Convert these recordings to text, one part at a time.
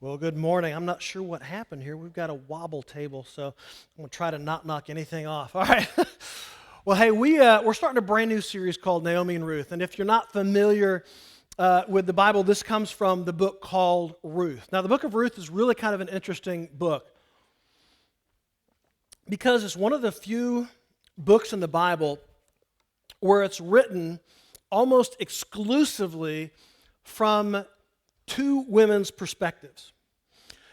Well, good morning. I'm not sure what happened here. We've got a wobble table, so I'm going to try to not knock anything off. All right. Well, hey, we're starting a brand new series called Naomi and Ruth. And if you're not familiar with the Bible, this comes from the book called Ruth. Now, the book of Ruth is really kind of an interesting book because it's one of the few books in the Bible where it's written almost exclusively from two women's perspectives.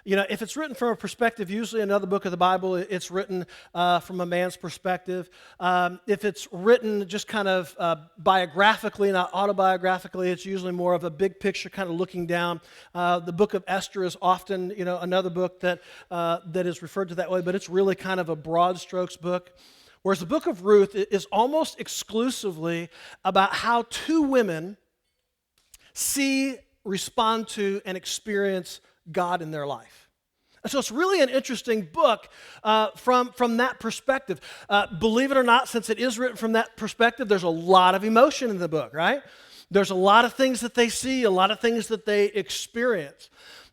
You know, if it's written from a perspective, usually another book of the Bible, it's written from a man's perspective. If it's written just kind of biographically, not autobiographically, it's usually more of a big picture kind of looking down. The book of Esther is often, another book that is referred to that way, but it's really kind of a broad strokes book. Whereas the book of Ruth is almost exclusively about how two women see, respond to, and experience God in their life. And so it's really an interesting book from that perspective. Believe it or not, since it is written from that perspective, there's a lot of emotion in the book, right? There's a lot of things that they see, a lot of things that they experience.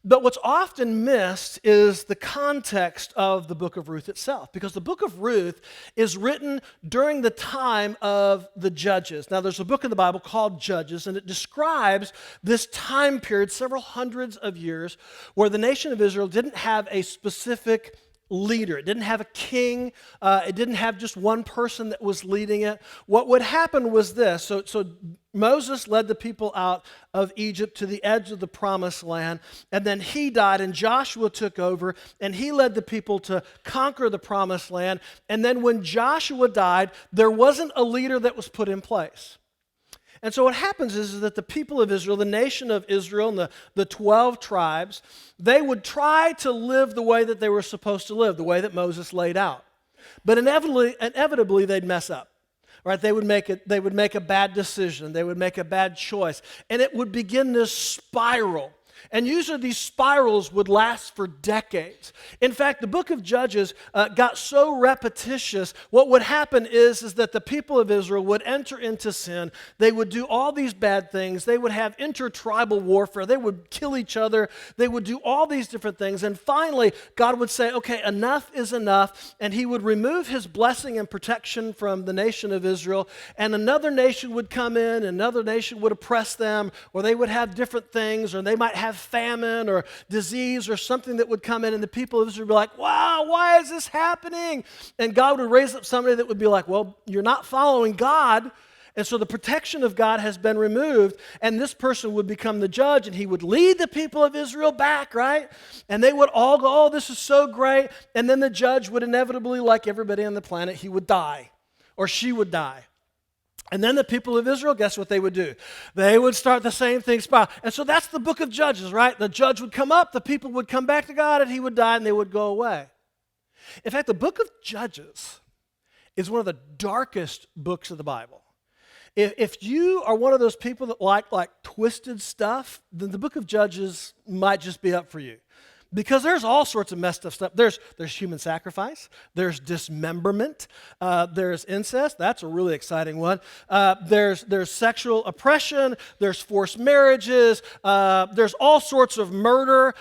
But what's often missed is the context of the book of Ruth itself, because the book of Ruth is written during the time of the Judges. Now, there's a book in the Bible called Judges, and it describes this time period, several hundreds of years, where the nation of Israel didn't have a specific leader. It didn't have a king. It didn't have just one person that was leading it. What would happen was this. So Moses led the people out of Egypt to the edge of the promised land, and then he died, and Joshua took over, and he led the people to conquer the promised land. And then when Joshua died, there wasn't a leader that was put in place. And so what happens is that the people of Israel, the nation of Israel, and the 12 tribes, they would try to live the way that they were supposed to live, the way that Moses laid out. But inevitably they'd mess up. Right? They would make a bad decision. They would make a bad choice. And it would begin to spiral. And usually these spirals would last for decades. In fact, the book of Judges got so repetitious, what would happen is that the people of Israel would enter into sin. They would do all these bad things. They would have intertribal warfare. They would kill each other. They would do all these different things. And finally, God would say, okay, enough is enough. And he would remove his blessing and protection from the nation of Israel. And another nation would come in, another nation would oppress them, or they would have different things, or they might have famine or disease or something that would come in, and the people of Israel would be like, wow, why is this happening? And God would raise up somebody that would be like, well, you're not following God, and so the protection of God has been removed, and this person would become the judge, and he would lead the people of Israel back, right? And they would all go, oh, this is so great, and then the judge would inevitably, like everybody on the planet, he would die, or she would die. And then the people of Israel, guess what they would do? They would start the same thing spiral. And so that's the book of Judges, right? The judge would come up, the people would come back to God, and he would die, and they would go away. In fact, the book of Judges is one of the darkest books of the Bible. If you are one of those people that like twisted stuff, then the book of Judges might just be up for you. Because there's all sorts of messed up stuff. There's human sacrifice. There's dismemberment. There's incest. That's a really exciting one. There's sexual oppression. There's forced marriages. There's all sorts of murder.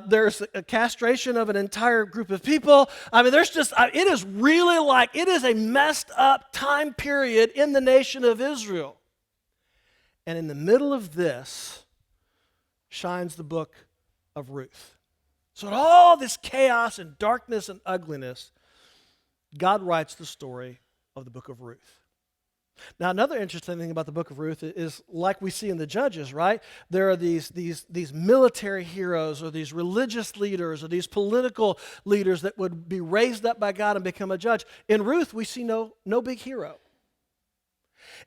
There's a castration of an entire group of people. I mean, it is really it is a messed up time period in the nation of Israel. And in the middle of this shines the book of Ruth. So in all this chaos and darkness and ugliness, God writes the story of the book of Ruth. Now, another interesting thing about the book of Ruth is like we see in the Judges, right? There are these military heroes or these religious leaders or these political leaders that would be raised up by God and become a judge. In Ruth, we see no big hero.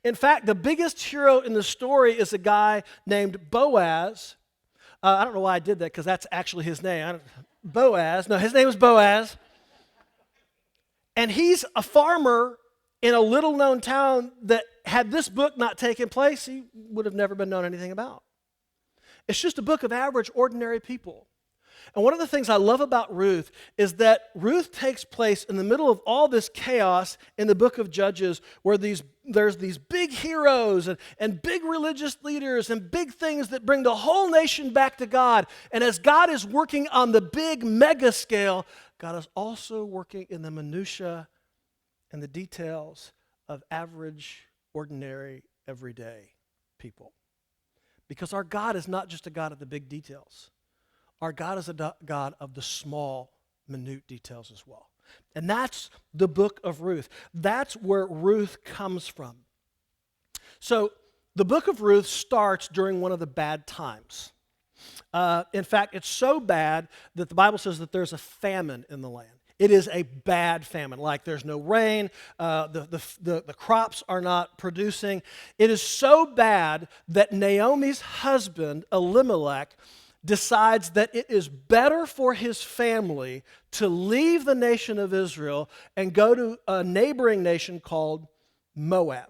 In fact, the biggest hero in the story is a guy named Boaz. I don't know why I did that, because that's actually his name. Boaz. No, his name is Boaz. And he's a farmer in a little-known town that, had this book not taken place, he would have never been known anything about. It's just a book of average, ordinary people. And one of the things I love about Ruth is that Ruth takes place in the middle of all this chaos in the book of Judges, where there's these big heroes and big religious leaders and big things that bring the whole nation back to God. And as God is working on the big mega scale, God is also working in the minutia and the details of average, ordinary, everyday people. Because our God is not just a God of the big details. Our God is a God of the small, minute details as well. And that's the book of Ruth. That's where Ruth comes from. So the book of Ruth starts during one of the bad times. In fact, it's so bad that the Bible says that there's a famine in the land. It is a bad famine, like there's no rain, the crops are not producing. It is so bad that Naomi's husband, Elimelech, decides that it is better for his family to leave the nation of Israel and go to a neighboring nation called Moab.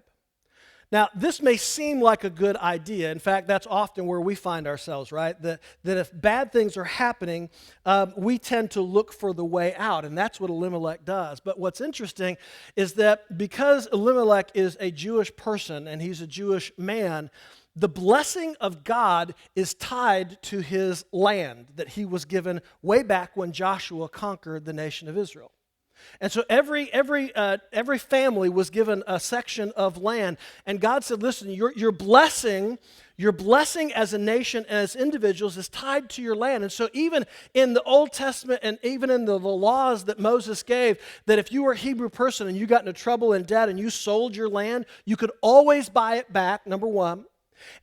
Now, this may seem like a good idea. In fact, that's often where we find ourselves, right? That if bad things are happening, we tend to look for the way out, and that's what Elimelech does. But what's interesting is that because Elimelech is a Jewish person and he's a Jewish man, the blessing of God is tied to his land that he was given way back when Joshua conquered the nation of Israel. And so every family was given a section of land, and God said, "Listen, your blessing as a nation and as individuals is tied to your land." And so even in the Old Testament and even in the laws that Moses gave, that if you were a Hebrew person and you got into trouble and debt and you sold your land, you could always buy it back, number one.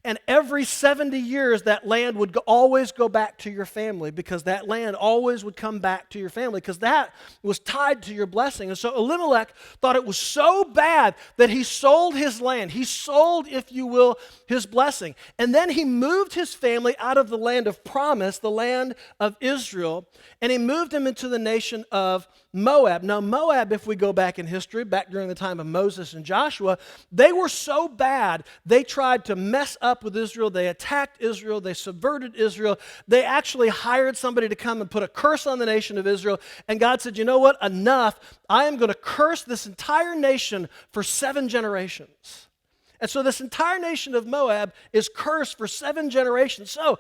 And every 70 years, that land would always go back to your family, because that land always would come back to your family, because that was tied to your blessing. And so Elimelech thought it was so bad that he sold his land. He sold, if you will, his blessing. And then he moved his family out of the land of promise, the land of Israel, and he moved them into the nation of Moab. Now, Moab, if we go back in history, back during the time of Moses and Joshua, they were so bad, they tried to mess up with Israel. They attacked Israel. They subverted Israel. They actually hired somebody to come and put a curse on the nation of Israel. And God said, "You know what? Enough. I am going to curse this entire nation for 7 generations. And so this entire nation of Moab is cursed for 7 generations. So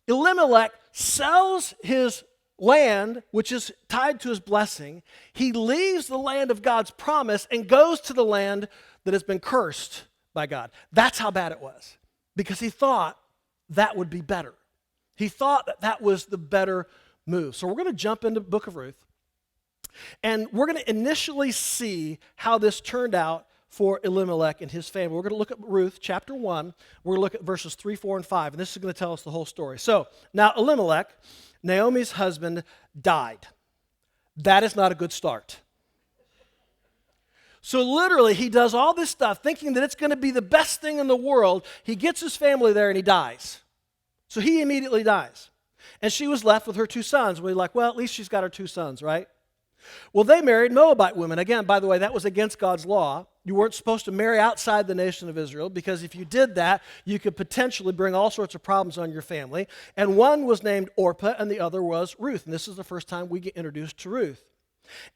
Elimelech sells his land, which is tied to his blessing. He leaves the land of God's promise and goes to the land that has been cursed by God. That's how bad it was, because he thought that would be better. He thought that that was the better move. So we're going to jump into the book of Ruth, and we're going to initially see how this turned out for Elimelech and his family. We're going to look at Ruth chapter 1. We're going to look at verses 3, 4, and 5, and this is going to tell us the whole story. So now Elimelech, Naomi's husband, died. That is not a good start. So literally, he does all this stuff thinking that it's going to be the best thing in the world. He gets his family there and he dies. So he immediately dies. And she was left with her 2 sons. We're like, well, at least she's got her 2 sons, right? Well, they married Moabite women. Again, by the way, that was against God's law. You weren't supposed to marry outside the nation of Israel, because if you did that, you could potentially bring all sorts of problems on your family. And one was named Orpah and the other was Ruth. And this is the first time we get introduced to Ruth.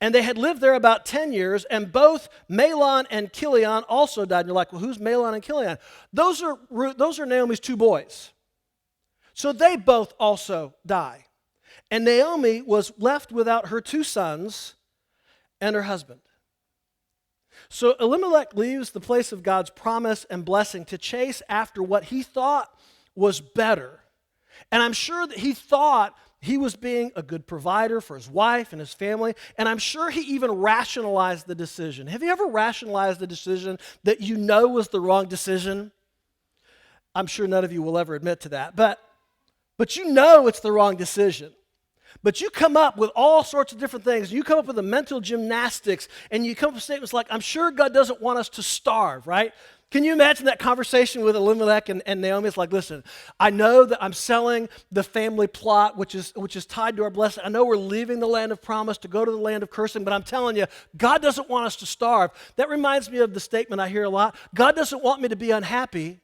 And they had lived there about 10 years, and both Mahlon and Chilion also died. And you're like, well, who's Mahlon and Chilion? Those are Naomi's 2 boys. So they both also die. And Naomi was left without her 2 sons and her husband. So Elimelech leaves the place of God's promise and blessing to chase after what he thought was better. And I'm sure that he thought he was being a good provider for his wife and his family, and I'm sure he even rationalized the decision. Have you ever rationalized the decision that you know was the wrong decision? I'm sure none of you will ever admit to that, but you know it's the wrong decision. But you come up with all sorts of different things. You come up with the mental gymnastics, and you come up with statements like, I'm sure God doesn't want us to starve, right? Can you imagine that conversation with Elimelech and Naomi? It's like, listen, I know that I'm selling the family plot, which is tied to our blessing. I know we're leaving the land of promise to go to the land of cursing, but I'm telling you, God doesn't want us to starve. That reminds me of the statement I hear a lot. God doesn't want me to be unhappy.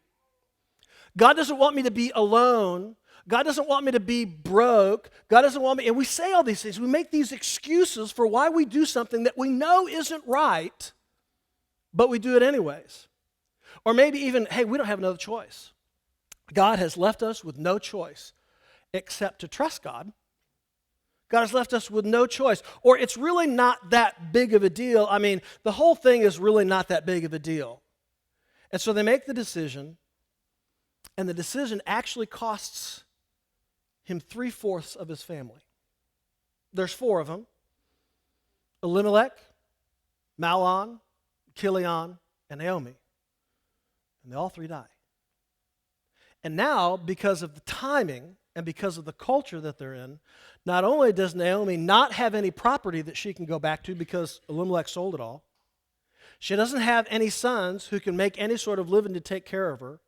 God doesn't want me to be alone. God doesn't want me to be broke. God doesn't want me, and we say all these things. We make these excuses for why we do something that we know isn't right, but we do it anyways. Or maybe even, hey, we don't have another choice. God has left us with no choice except to trust God. God has left us with no choice. Or it's really not that big of a deal. I mean, the whole thing is really not that big of a deal. And so they make the decision, and the decision actually costs him 3/4 of his family. There's 4 of them: Elimelech, Mahlon, Chilion, and Naomi. And they all 3 die. And now, because of the timing and because of the culture that they're in, not only does Naomi not have any property that she can go back to because Elimelech sold it all, she doesn't have any sons who can make any sort of living to take care of her.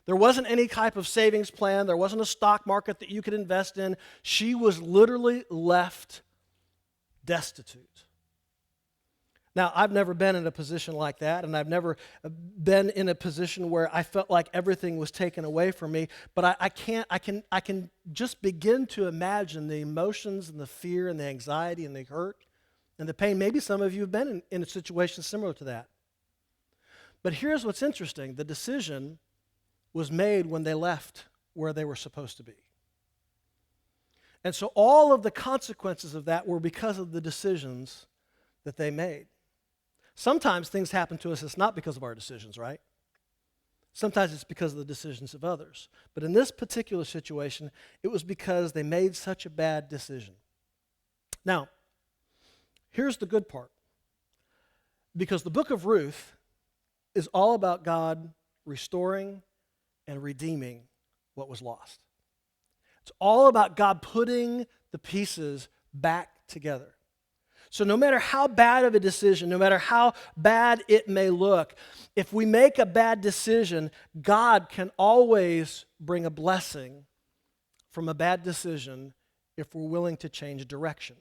There wasn't any type of savings plan. There wasn't a stock market that you could invest in. She was literally left destitute. Now, I've never been in a position like that, and I've never been in a position where I felt like everything was taken away from me, but I can just begin to imagine the emotions and the fear and the anxiety and the hurt and the pain. Maybe some of you have been in a situation similar to that. But here's what's interesting. The decision was made when they left where they were supposed to be. And so all of the consequences of that were because of the decisions that they made. Sometimes things happen to us, it's not because of our decisions, right? Sometimes it's because of the decisions of others. But in this particular situation, it was because they made such a bad decision. Now, here's the good part. Because the book of Ruth is all about God restoring and redeeming what was lost. It's all about God putting the pieces back together. So no matter how bad of a decision, no matter how bad it may look, if we make a bad decision, God can always bring a blessing from a bad decision if we're willing to change direction.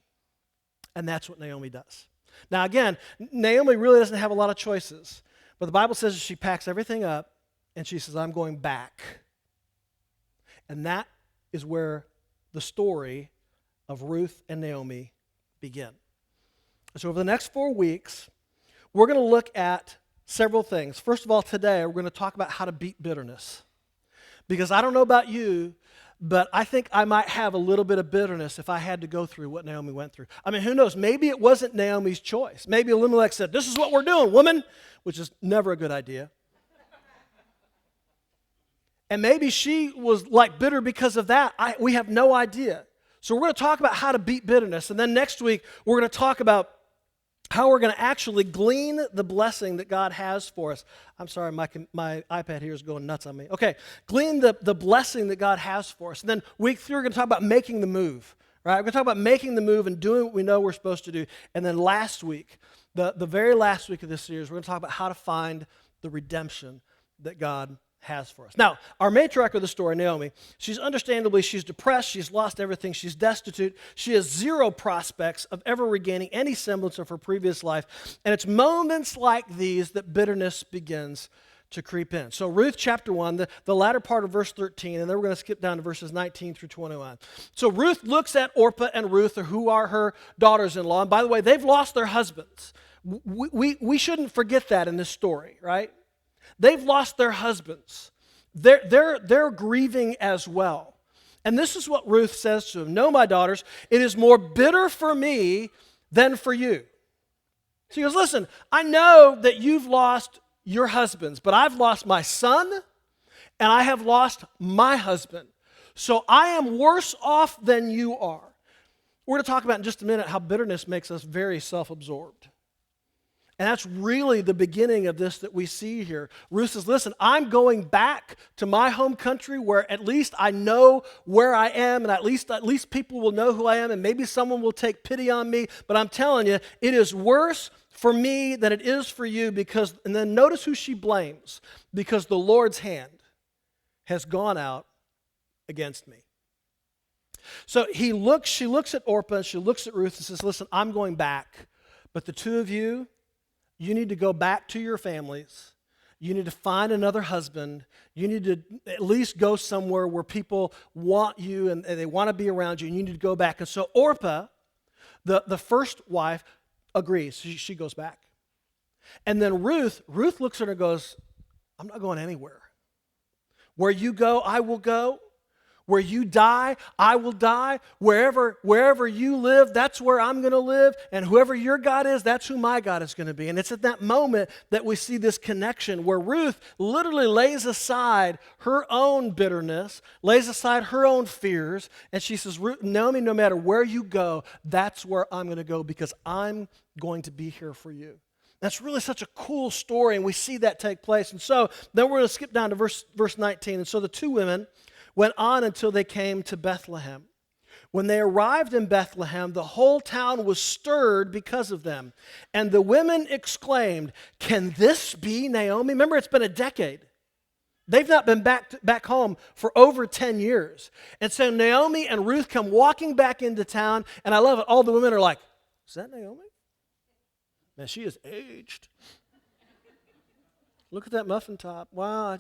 And that's what Naomi does. Now again, Naomi really doesn't have a lot of choices, but the Bible says she packs everything up and she says, I'm going back. And that is where the story of Ruth and Naomi begin. So over the next 4 weeks, we're going to look at several things. First of all, today we're going to talk about how to beat bitterness. Because I don't know about you, but I think I might have a little bit of bitterness if I had to go through what Naomi went through. I mean, who knows? Maybe it wasn't Naomi's choice. Maybe Elimelech said, this is what we're doing, woman, which is never a good idea. And maybe she was like bitter because of that. We have no idea. So we're going to talk about how to beat bitterness. And then next week, we're going to talk about how we're going to actually glean the blessing that God has for us. I'm sorry, my iPad here is going nuts on me. Okay, glean the blessing that God has for us. And then week 3, we're going to talk about making the move. Right? We're going to talk about making the move and doing what we know we're supposed to do. And then last week, the very last week of this series, we're going to talk about how to find the redemption that God has for us. Now, our matriarch of the story, Naomi, she's depressed, she's lost everything, she's destitute, she has zero prospects of ever regaining any semblance of her previous life, and it's moments like these that bitterness begins to creep in. So Ruth chapter 1, the latter part of verse 13, and then we're going to skip down to verses 19 through 21. So Ruth looks at Orpah and Ruth, who are her daughters-in-law, and by the way, they've lost their husbands. We shouldn't forget that in this story, right? They've lost their husbands. They're grieving as well. And this is what Ruth says to them. No, my daughters, it is more bitter for me than for you. She goes, listen, I know that you've lost your husbands, but I've lost my son and I have lost my husband. So I am worse off than you are. We're going to talk about in just a minute how bitterness makes us very self-absorbed. And that's really the beginning of this that we see here. Ruth says, listen, I'm going back to my home country where at least I know where I am, and at least people will know who I am, and maybe someone will take pity on me. But I'm telling you, it is worse for me than it is for you because, and then notice who she blames, because the Lord's hand has gone out against me. So she looks at Orpah, and she looks at Ruth and says, listen, I'm going back, but the two of you, you need to go back to your families. You need to find another husband. You need to at least go somewhere where people want you and they want to be around you, and you need to go back. And so Orpah, the first wife, agrees. She goes back. And then Ruth looks at her and goes, I'm not going anywhere. Where you go, I will go. Where you die, I will die. Wherever you live, that's where I'm going to live. And whoever your God is, that's who my God is going to be. And it's at that moment that we see this connection where Ruth literally lays aside her own bitterness, lays aside her own fears, and she says, Naomi, no matter where you go, that's where I'm going to go because I'm going to be here for you. That's really such a cool story, and we see that take place. And so then we're going to skip down to verse 19. And so the two women went on until they came to Bethlehem. When they arrived in Bethlehem, the whole town was stirred because of them. And the women exclaimed, can this be Naomi? Remember, it's been a decade. They've not been back home for over 10 years. And so Naomi and Ruth come walking back into town, and I love it. All the women are like, is that Naomi? Man, she is aged. Look at that muffin top. Wow,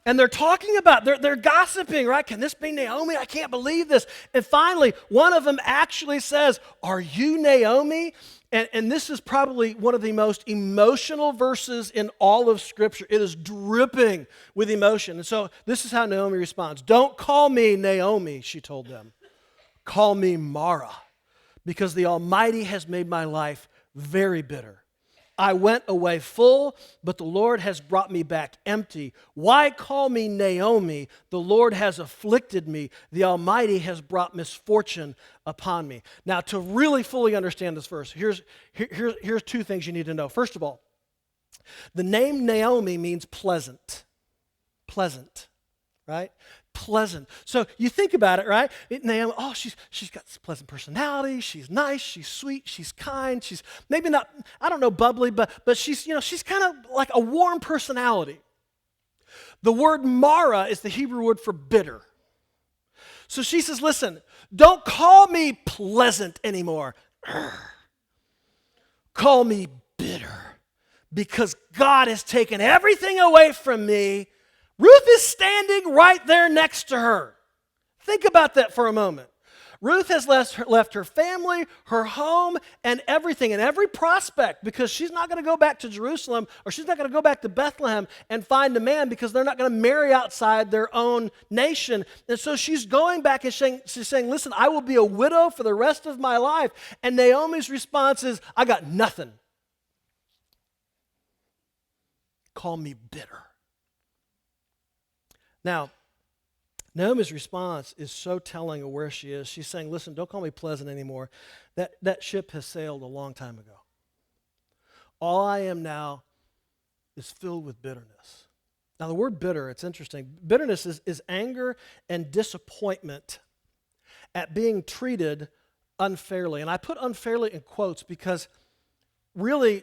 And they're talking about, they're gossiping, right? Can this be Naomi? I can't believe this. And finally, one of them actually says, are you Naomi? And this is probably one of the most emotional verses in all of Scripture. It is dripping with emotion. And so this is how Naomi responds. Don't call me Naomi, she told them. Call me Mara, because the Almighty has made my life very bitter. I went away full, but the Lord has brought me back empty. Why call me Naomi? The Lord has afflicted me. The Almighty has brought misfortune upon me. Now, to really fully understand this verse, here's two things you need to know. First of all, the name Naomi means pleasant. Pleasant, right? Pleasant. So you think about it, right? Naomi, she's got this pleasant personality. She's nice. She's sweet. She's kind. She's maybe not, I don't know, bubbly, but she's kind of like a warm personality. The word Mara is the Hebrew word for bitter. So she says, listen, don't call me pleasant anymore. Call me bitter, because God has taken everything away from me. Ruth is standing right there next to her. Think about that for a moment. Ruth has left her family, her home, and everything, and every prospect, because she's not going to go back to Jerusalem, or she's not going to go back to Bethlehem and find a man, because they're not going to marry outside their own nation. And so she's going back and she's saying, listen, I will be a widow for the rest of my life. And Naomi's response is, I got nothing. Call me bitter. Now, Naomi's response is so telling of where she is. She's saying, listen, don't call me pleasant anymore. That ship has sailed a long time ago. All I am now is filled with bitterness. Now, the word bitter, it's interesting. Bitterness is anger and disappointment at being treated unfairly. And I put unfairly in quotes because really,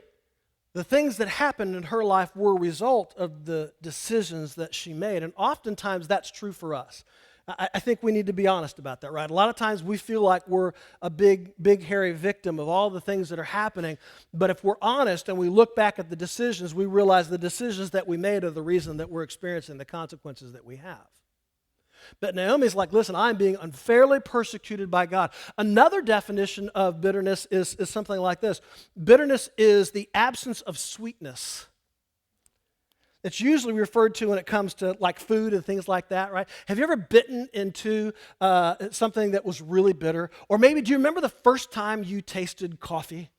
the things that happened in her life were a result of the decisions that she made. And oftentimes that's true for us. I think we need to be honest about that, right? A lot of times we feel like we're a big, hairy victim of all the things that are happening. But if we're honest and we look back at the decisions, we realize the decisions that we made are the reason that we're experiencing the consequences that we have. But Naomi's like, listen, I'm being unfairly persecuted by God. Another definition of bitterness is something like this. Bitterness is the absence of sweetness. It's usually referred to when it comes to like food and things like that, right? Have you ever bitten into something that was really bitter? Or maybe, do you remember the first time you tasted coffee?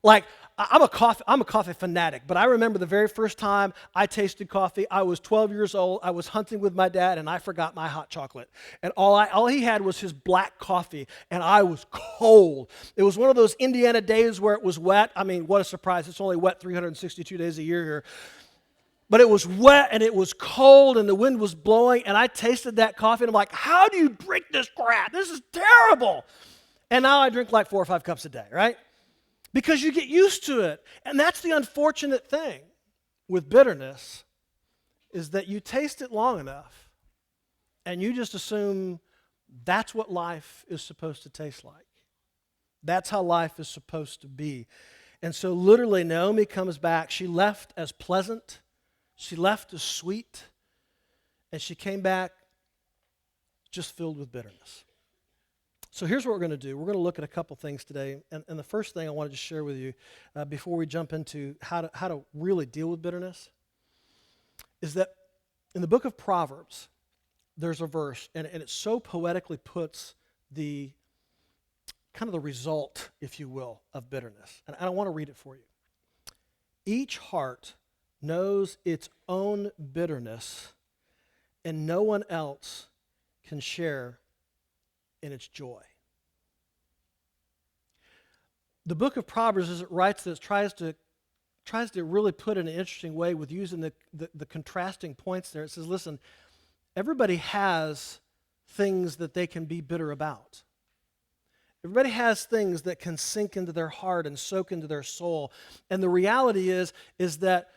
Like, I'm a coffee fanatic, but I remember the very first time I tasted coffee. I was 12 years old. I was hunting with my dad, and I forgot my hot chocolate. And all he had was his black coffee, and I was cold. It was one of those Indiana days where it was wet. I mean, what a surprise. It's only wet 362 days a year here. But it was wet, and it was cold, and the wind was blowing, and I tasted that coffee, and I'm like, how do you drink this crap? This is terrible. And now I drink like 4 or 5 cups a day, right? Because you get used to it. And that's the unfortunate thing with bitterness, is that you taste it long enough and you just assume that's what life is supposed to taste like. That's how life is supposed to be. And so literally Naomi comes back. She left as pleasant. She left as sweet. And she came back just filled with bitterness. So here's what we're going to do. We're going to look at a couple things today. And the first thing I wanted to share with you before we jump into how to really deal with bitterness is that in the book of Proverbs, there's a verse, and it so poetically puts the kind of the result, if you will, of bitterness. And I want to read it for you. Each heart knows its own bitterness, and no one else can share in its joy. The book of Proverbs, as it writes this, tries to really put it in an interesting way with using the contrasting points there. It says, listen, everybody has things that they can be bitter about. Everybody has things that can sink into their heart and soak into their soul. And the reality is that,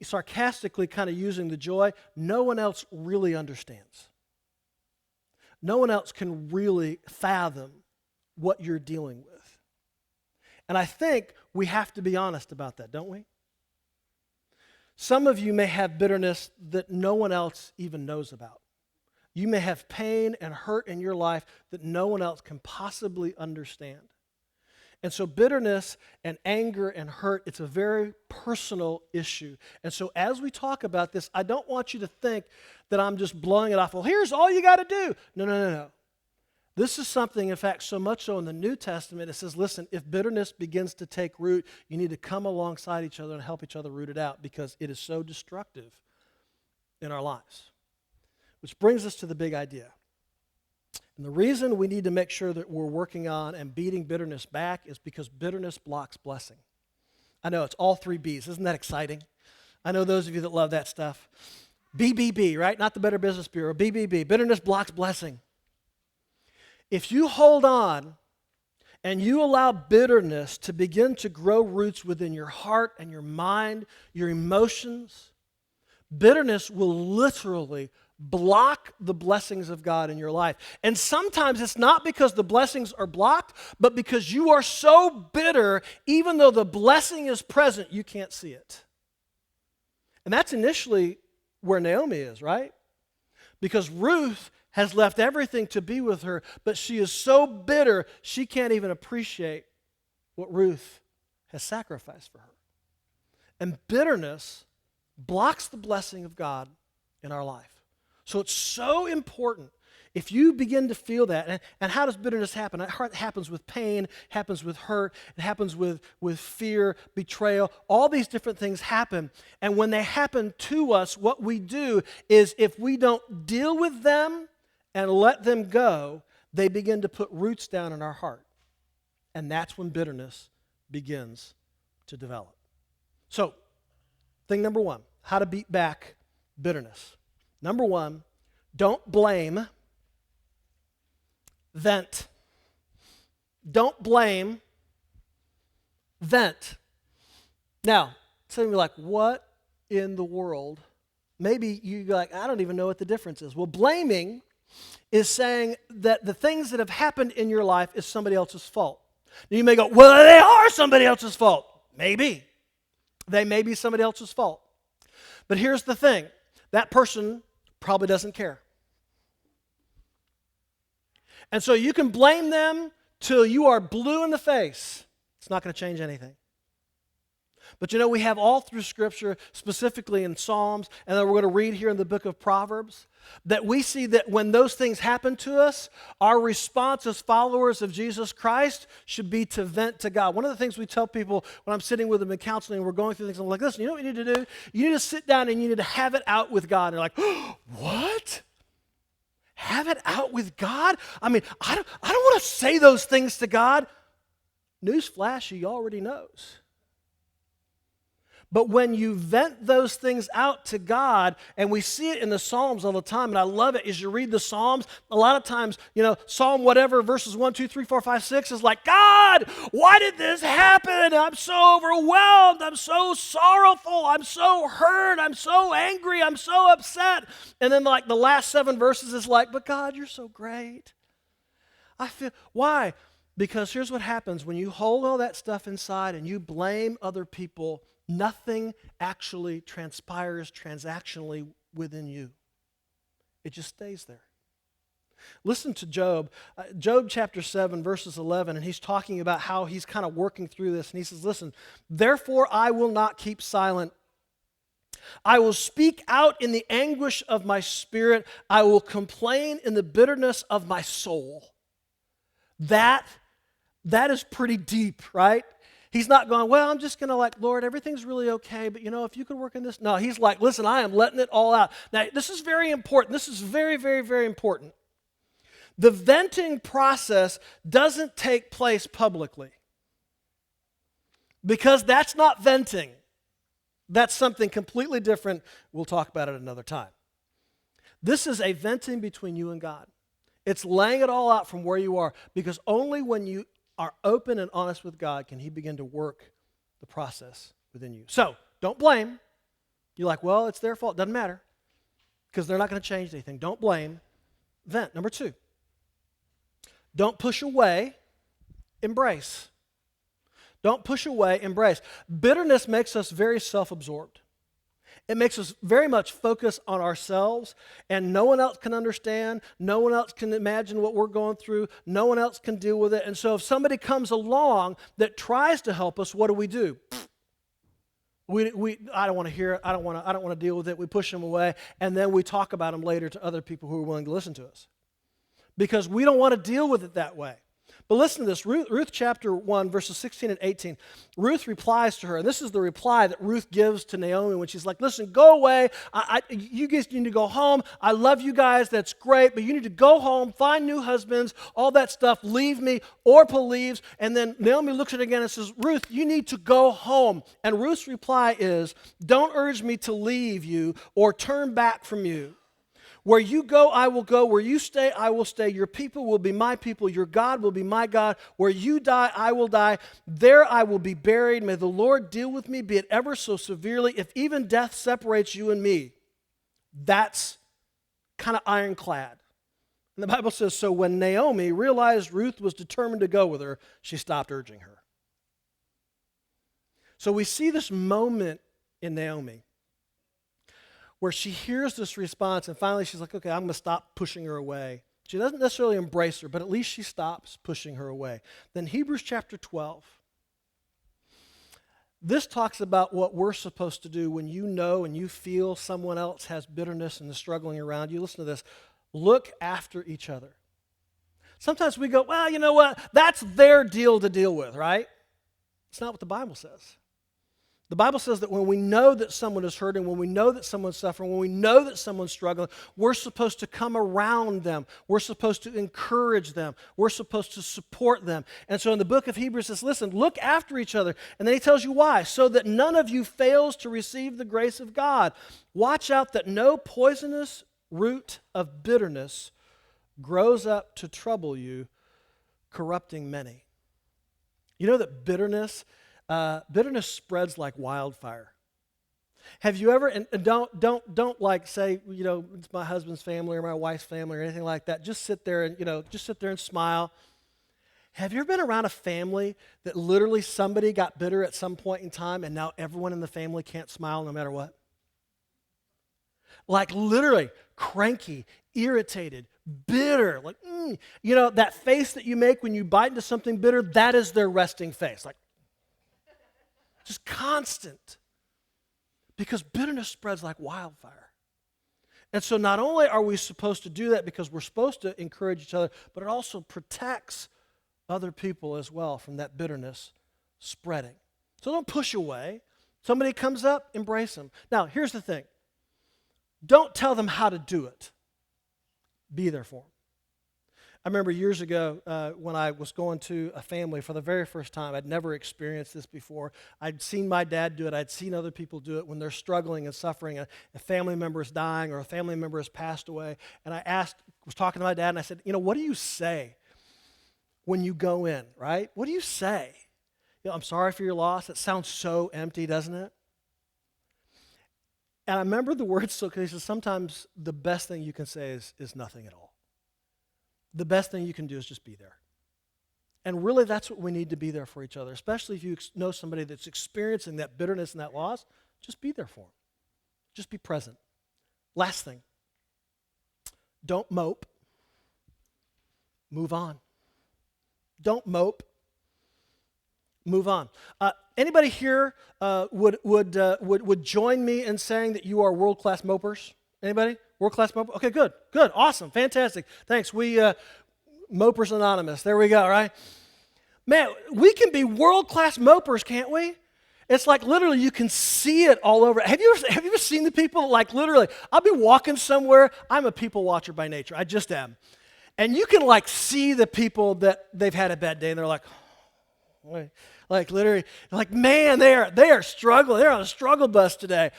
sarcastically kind of using the joy, no one else really understands. No one else can really fathom what you're dealing with. And I think we have to be honest about that, don't we? Some of you may have bitterness that no one else even knows about. You may have pain and hurt in your life that no one else can possibly understand. And so bitterness and anger and hurt, it's a very personal issue. And so as we talk about this, I don't want you to think that I'm just blowing it off. Well, here's all you got to do. No. This is something, in fact, so much so in the New Testament, it says, listen, if bitterness begins to take root, you need to come alongside each other and help each other root it out because it is so destructive in our lives. Which brings us to the big idea. And the reason we need to make sure that we're working on and beating bitterness back is because bitterness blocks blessing. I know, it's all 3 B's. Isn't that exciting? I know those of you that love that stuff. BBB, right? Not the Better Business Bureau. BBB. Bitterness blocks blessing. If you hold on and you allow bitterness to begin to grow roots within your heart and your mind, your emotions, bitterness will literally block the blessings of God in your life. And sometimes it's not because the blessings are blocked, but because you are so bitter, even though the blessing is present, you can't see it. And that's initially where Naomi is, right? Because Ruth has left everything to be with her, but she is so bitter, she can't even appreciate what Ruth has sacrificed for her. And bitterness blocks the blessing of God in our life. So it's so important. If you begin to feel that, and how does bitterness happen? It happens with pain, happens with hurt, it happens with fear, betrayal. All these different things happen. And when they happen to us, what we do is if we don't deal with them and let them go, they begin to put roots down in our heart. And that's when bitterness begins to develop. So, thing number 1, how to beat back bitterness. Number 1, don't blame, vent. Don't blame, vent. Now, some of you are like, what in the world? Maybe you're like, I don't even know what the difference is. Well, blaming is saying that the things that have happened in your life is somebody else's fault. Now you may go, well, they are somebody else's fault. Maybe. They may be somebody else's fault. But here's the thing. That person probably doesn't care. And so you can blame them till you are blue in the face. It's not going to change anything. But you know, we have all through Scripture, specifically in Psalms, and then we're going to read here in the book of Proverbs, that we see that when those things happen to us, our response as followers of Jesus Christ should be to vent to God. One of the things we tell people when I'm sitting with them in counseling, we're going through things, I'm like, listen, you know what you need to do? You need to sit down and you need to have it out with God. And they're like, oh, what? Have it out with God? I mean, I don't want to say those things to God. Newsflash, He already knows. But when you vent those things out to God, and we see it in the Psalms all the time, and I love it as you read the Psalms, a lot of times, you know, Psalm whatever, verses 1, 2, 3, 4, 5, 6 is like, God, why did this happen? I'm so overwhelmed. I'm so sorrowful. I'm so hurt. I'm so angry. I'm so upset. And then like the last 7 verses is like, but God, you're so great. Why? Because here's what happens when you hold all that stuff inside and you blame other people, nothing actually transpires transactionally within you. It just stays there. Listen to Job. Job chapter 7, verses 11, and he's talking about how he's kind of working through this. And he says, listen, therefore I will not keep silent. I will speak out in the anguish of my spirit. I will complain in the bitterness of my soul. That is pretty deep, right? He's not going, well, I'm just going to like, Lord, everything's really okay, but if you could work in this. No, he's like, listen, I am letting it all out. Now, this is very important. This is very, very, very important. The venting process doesn't take place publicly because that's not venting. That's something completely different. We'll talk about it another time. This is a venting between you and God. It's laying it all out from where you are, because only when you are open and honest with God can He begin to work the process within you. So, don't blame. You're like, well, it's their fault. Doesn't matter, because they're not going to change anything. Don't blame. Vent. Number 2, don't push away. Embrace. Don't push away, embrace. Bitterness makes us very self-absorbed. It makes us very much focus on ourselves, and no one else can understand. No one else can imagine what we're going through. No one else can deal with it. And so if somebody comes along that tries to help us, what do? I don't want to hear it. I don't want to deal with it. We push them away, and then we talk about them later to other people who are willing to listen to us, because we don't want to deal with it that way. But listen to this, Ruth chapter 1, verses 16 and 18. Ruth replies to her, and this is the reply that Ruth gives to Naomi when she's like, listen, go away. You guys need to go home. I love you guys. That's great. But you need to go home, find new husbands, all that stuff. Leave me. Orpah leaves. And then Naomi looks at her again and says, Ruth, you need to go home. And Ruth's reply is, don't urge me to leave you or turn back from you. Where you go, I will go. Where you stay, I will stay. Your people will be my people. Your God will be my God. Where you die, I will die. There I will be buried. May the Lord deal with me, be it ever so severely, if even death separates you and me. That's kind of ironclad. And the Bible says, so when Naomi realized Ruth was determined to go with her, she stopped urging her. So we see this moment in Naomi where she hears this response, and finally she's like, okay, I'm going to stop pushing her away. She doesn't necessarily embrace her, but at least she stops pushing her away. Then Hebrews chapter 12. This talks about what we're supposed to do when you know and you feel someone else has bitterness and is struggling around you. Listen to this. Look after each other. Sometimes we go, well, you know what? That's their deal to deal with, right? It's not what the Bible says. The Bible says that when we know that someone is hurting, when we know that someone's suffering, when we know that someone's struggling, we're supposed to come around them. We're supposed to encourage them. We're supposed to support them. And so in the book of Hebrews it says, listen, look after each other. And then he tells you why. So that none of you fails to receive the grace of God. Watch out that no poisonous root of bitterness grows up to trouble you, corrupting many. You know that bitterness spreads like wildfire. Have you ever, and don't like say, it's my husband's family or my wife's family or anything like that. Just sit there and smile. Have you ever been around a family that literally somebody got bitter at some point in time and now everyone in the family can't smile no matter what? Like literally cranky, irritated, bitter. Like, that face that you make when you bite into something bitter, that is their resting face. Like, just constant. Because bitterness spreads like wildfire. And so not only are we supposed to do that because we're supposed to encourage each other, but it also protects other people as well from that bitterness spreading. So don't push away. Somebody comes up, embrace them. Now, here's the thing. Don't tell them how to do it. Be there for them. I remember years ago when I was going to a family for the very first time. I'd never experienced this before. I'd seen my dad do it. I'd seen other people do it when they're struggling and suffering. A family member is dying or a family member has passed away. And I was talking to my dad and I said, what do you say when you go in, right? What do you say? I'm sorry for your loss. It sounds so empty, doesn't it? And I remember the words so clearly. He says, sometimes the best thing you can say is nothing at all. The best thing you can do is just be there. And really, that's what we need to be there for each other, especially if you know somebody that's experiencing that bitterness and that loss. Just be there for them. Just be present. Last thing, don't mope. Move on. Don't mope. Move on. Anybody here would join me in saying that you are world-class mopers? Anybody? World-class moper? Okay, good, awesome, fantastic. Thanks. We Mopers Anonymous. There we go, right? Man, we can be world-class mopers, can't we? It's like literally you can see it all over. Have you ever seen the people? Like literally, I'll be walking somewhere. I'm a people watcher by nature. I just am. And you can like see the people that they've had a bad day and they're like literally, like, man, they are struggling. They're on a struggle bus today.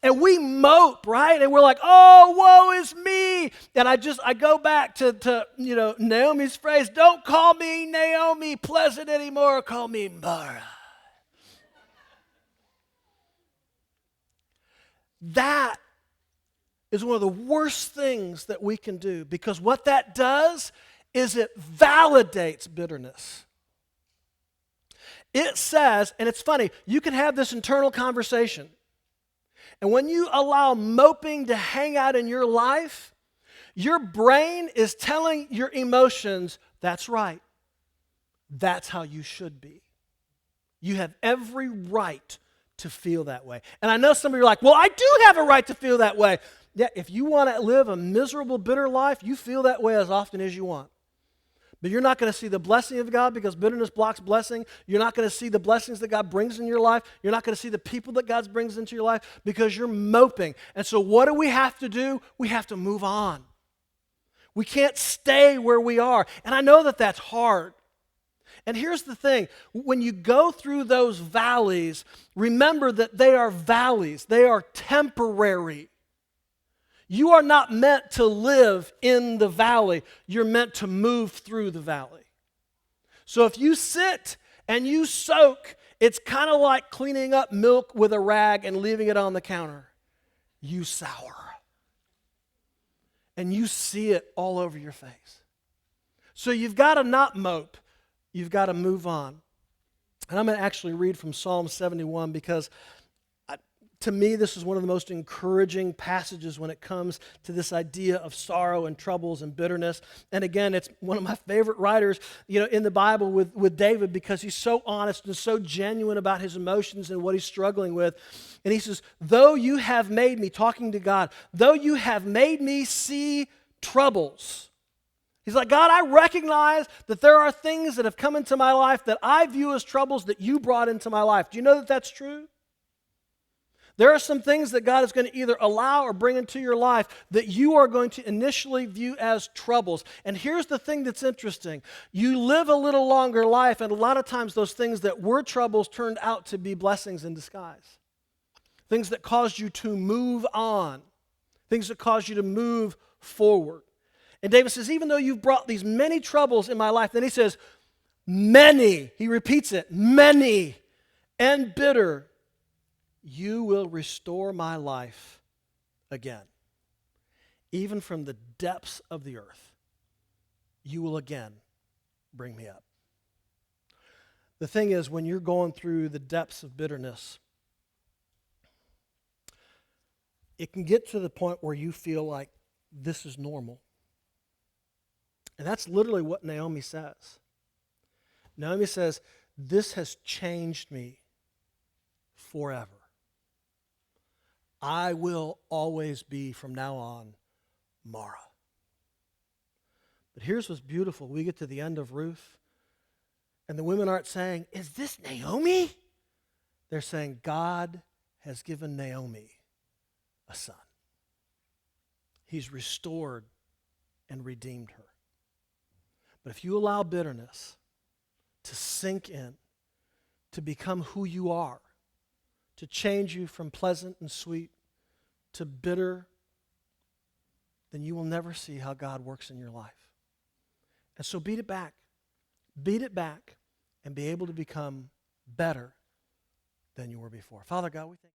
And we mope, right? And we're like, oh, woe is me. And I go back to Naomi's phrase, don't call me Naomi Pleasant anymore, call me Mara. That is one of the worst things that we can do, because what that does is it validates bitterness. It says, and it's funny, you can have this internal conversation. And when you allow moping to hang out in your life, your brain is telling your emotions, that's right. That's how you should be. You have every right to feel that way. And I know some of you are like, well, I do have a right to feel that way. Yeah, if you want to live a miserable, bitter life, you feel that way as often as you want. But you're not going to see the blessing of God, because bitterness blocks blessing. You're not going to see the blessings that God brings in your life. You're not going to see the people that God brings into your life, because you're moping. And so what do we have to do? We have to move on. We can't stay where we are. And I know that that's hard. And here's the thing. When you go through those valleys, remember that they are valleys. They are temporary. You are not meant to live in the valley. You're meant to move through the valley. So if you sit and you soak, it's kind of like cleaning up milk with a rag and leaving it on the counter. You sour. And you see it all over your face. So you've got to not mope. You've got to move on. And I'm going to actually read from Psalm 71, because to me, this is one of the most encouraging passages when it comes to this idea of sorrow and troubles and bitterness. And again, it's one of my favorite writers, in the Bible with David, because he's so honest and so genuine about his emotions and what he's struggling with. And he says, though you have made me, talking to God, though you have made me see troubles. He's like, God, I recognize that there are things that have come into my life that I view as troubles that you brought into my life. Do you know that that's true? There are some things that God is going to either allow or bring into your life that you are going to initially view as troubles. And here's the thing that's interesting. You live a little longer life, and a lot of times those things that were troubles turned out to be blessings in disguise. Things that caused you to move on. Things that caused you to move forward. And David says, even though you've brought these many troubles in my life, then he says, many, he repeats it, many and bitter, you will restore my life again. Even from the depths of the earth, you will again bring me up. The thing is, when you're going through the depths of bitterness, it can get to the point where you feel like this is normal. And that's literally what Naomi says. Naomi says, this has changed me forever. I will always be, from now on, Mara. But here's what's beautiful. We get to the end of Ruth, and the women aren't saying, is this Naomi? They're saying, God has given Naomi a son. He's restored and redeemed her. But if you allow bitterness to sink in, to become who you are, to change you from pleasant and sweet to bitter, then you will never see how God works in your life. And so beat it back, and be able to become better than you were before. Father God, we thank you.